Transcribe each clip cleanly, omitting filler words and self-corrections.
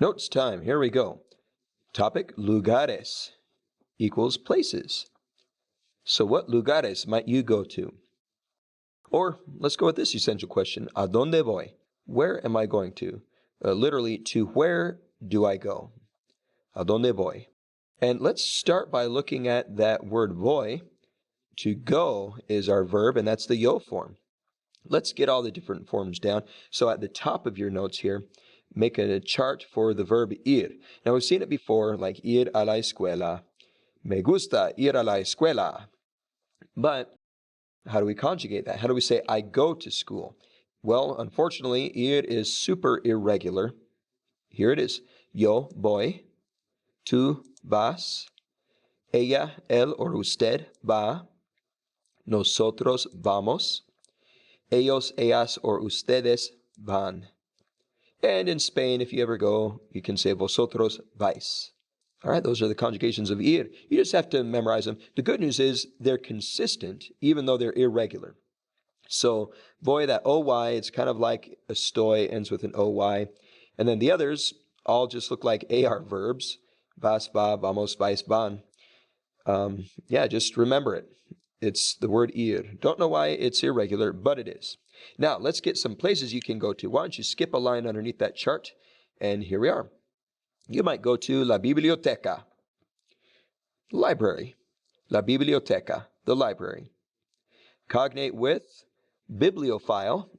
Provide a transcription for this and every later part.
Notes time. Here we go. Topic, lugares equals places. So what lugares might you go to? Or let's go with this essential question. ¿A dónde voy? Where am I going to? Literally, to where do I go? ¿A dónde voy? And let's start by looking at that word voy. To go is our verb, and that's the yo form. Let's get all the different forms down. So at the top of your notes here, make a chart for the verb ir. Now we've seen it before, like ir a la escuela. Me gusta ir a la escuela. But how do we conjugate that? How do we say I go to school? Well, unfortunately, ir is super irregular. Here it is. Yo voy. Tú vas. Ella, él, or usted va. Nosotros vamos. Ellos, ellas, or ustedes van. And in Spain, if you ever go, you can say vosotros vais. All right, those are the conjugations of ir. You just have to memorize them. The good news is they're consistent, even though they're irregular. So, voy, that OY, it's kind of like estoy, ends with an OY. And then the others all just look like AR verbs. Vas, va, vamos, vais, van. Yeah, just remember it. It's the word ir. Don't know why it's irregular, but it is. Now, let's get some places you can go to. Why don't you skip a line underneath that chart? And here we are. You might go to la biblioteca, library. La biblioteca, the library. Cognate with bibliophile,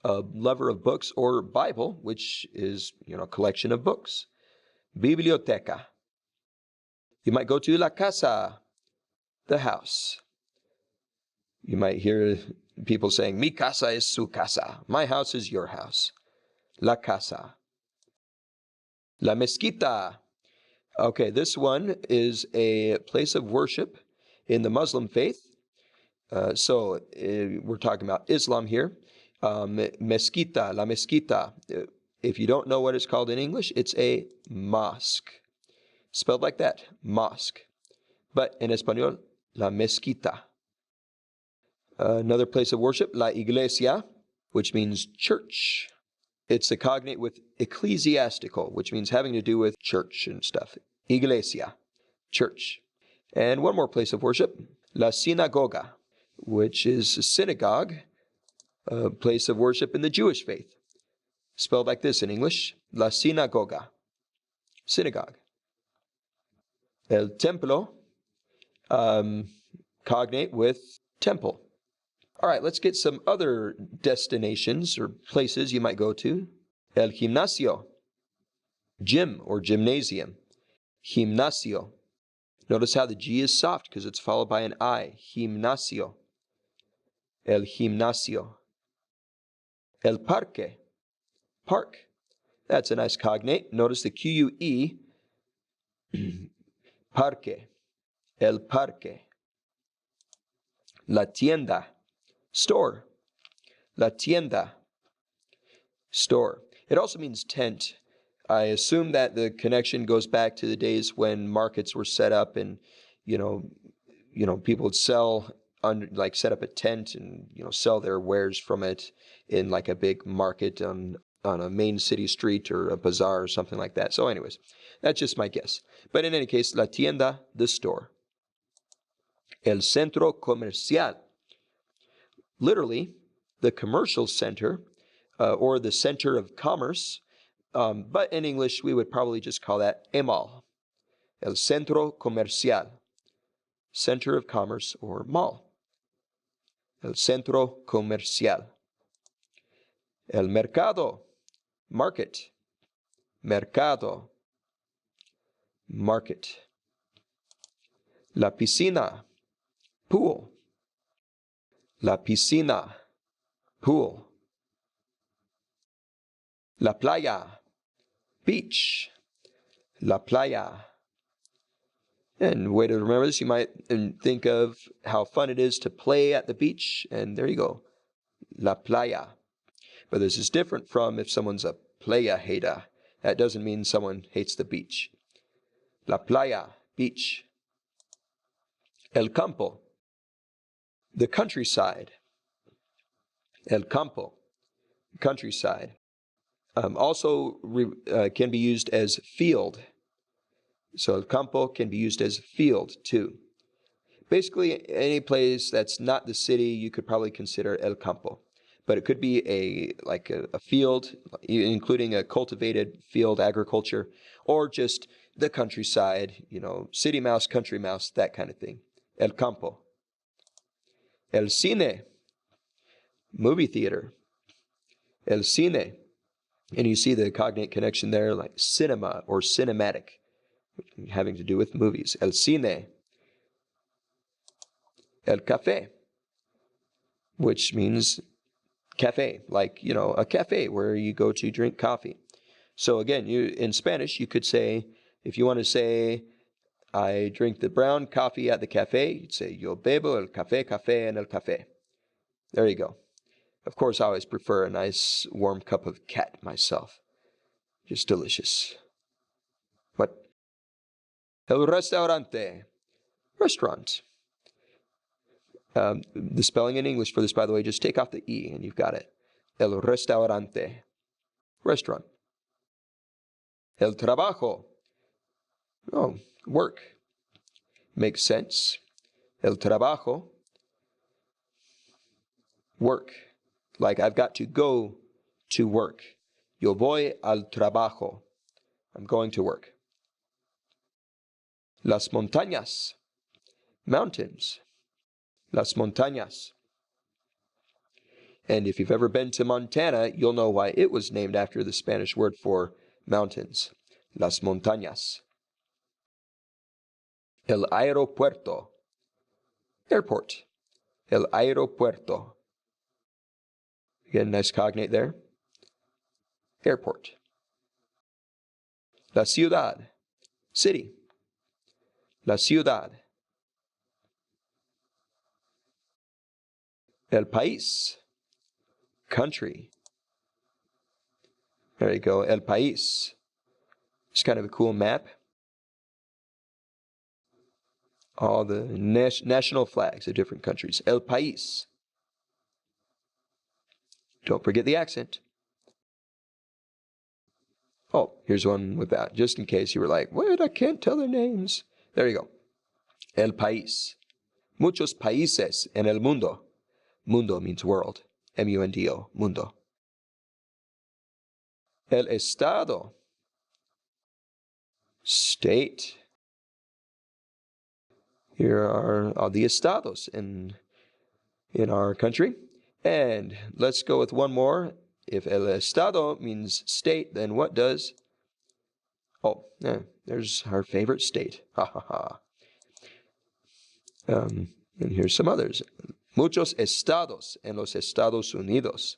a lover of books, or Bible, which is, a collection of books. Biblioteca. You might go to la casa, the house. You might hear people saying, mi casa es su casa. My house is your house. La casa. La mezquita. Okay, this one is a place of worship in the Muslim faith. So we're talking about Islam here. Mezquita, la mezquita. If you don't know what it's called in English, it's a mosque. Spelled like that, mosque. But in Espanol, la mezquita. Another place of worship, la iglesia, which means church. It's a cognate with ecclesiastical, which means having to do with church and stuff. Iglesia, church. And one more place of worship, la sinagoga, which is a synagogue, a place of worship in the Jewish faith. Spelled like this in English, la sinagoga, synagogue. El templo, cognate with temple. All right, let's get some other destinations or places you might go to. El gimnasio, gym or gymnasium. Gimnasio. Notice how the G is soft because it's followed by an I. Gimnasio. El gimnasio. El parque, park. That's a nice cognate. Notice the Q-U-E. Parque. El parque. La tienda. Store. La tienda. Store. It also means tent. I assume that the connection goes back to the days when markets were set up and, people would sell, set up a tent and, sell their wares from it in like a big market on a main city street or a bazaar or something like that. So anyways, that's just my guess. But in any case, la tienda, the store. El centro comercial. Literally, the commercial center or the center of commerce. But in English, we would probably just call that a mall. El centro comercial. Center of commerce or mall. El centro comercial. El mercado. Market. Mercado. Market. La piscina. Pool. La piscina. Pool. La playa. Beach. La playa. And way to remember this, you might think of how fun it is to play at the beach. And there you go. La playa. But this is different from if someone's a playa hater. That doesn't mean someone hates the beach. La playa. Beach. El campo. The countryside. El campo. Countryside. Also can be used as field. So el campo can be used as field too. Basically, any place that's not the city, you could probably consider el campo. But it could be a field, including a cultivated field agriculture, or just the countryside, city mouse, country mouse, that kind of thing. El campo. El cine, movie theater. El cine. And you see the cognate connection there, like cinema or cinematic, having to do with movies. El cine. El café, which means cafe, like, a cafe where you go to drink coffee. So again, in Spanish, you could say, if you want to say, I drink the brown coffee at the cafe, you'd say, yo bebo el café en el café. There you go. Of course, I always prefer a nice warm cup of cat myself. Just delicious. What? El restaurante. Restaurant. The spelling in English for this, by the way, just take off the E and you've got it. El restaurante. Restaurant. El trabajo. Oh, work. Makes sense. El trabajo. Work. Like I've got to go to work. Yo voy al trabajo. I'm going to work. Las montañas. Mountains. Las montañas. And if you've ever been to Montana, you'll know why it was named after the Spanish word for mountains. Las montañas. El aeropuerto. Airport. El aeropuerto. Again, nice cognate there. Airport. La ciudad. City. La ciudad. El país. Country. There you go. El país. It's kind of a cool map. All the national flags of different countries. El país. Don't forget the accent. Oh, here's one with that, just in case you were like, what? I can't tell their names. There you go. El país. Muchos países en el mundo. Mundo means world. M-U-N-D-O. Mundo. El estado. State. Here are all the estados in our country. And let's go with one more. If el estado means state, then what does? Oh, there's our favorite state. Ha ha ha. And here's some others. Muchos estados en los Estados Unidos.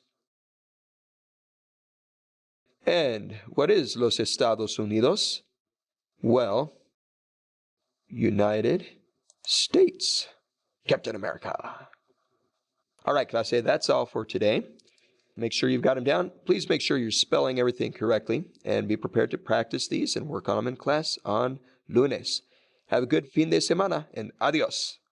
And what is los Estados Unidos? Well, United States. Captain America. All right, clase, that's all for today. Make sure you've got them down. Please make sure you're spelling everything correctly and be prepared to practice these and work on them in class on lunes. Have a good fin de semana and adios.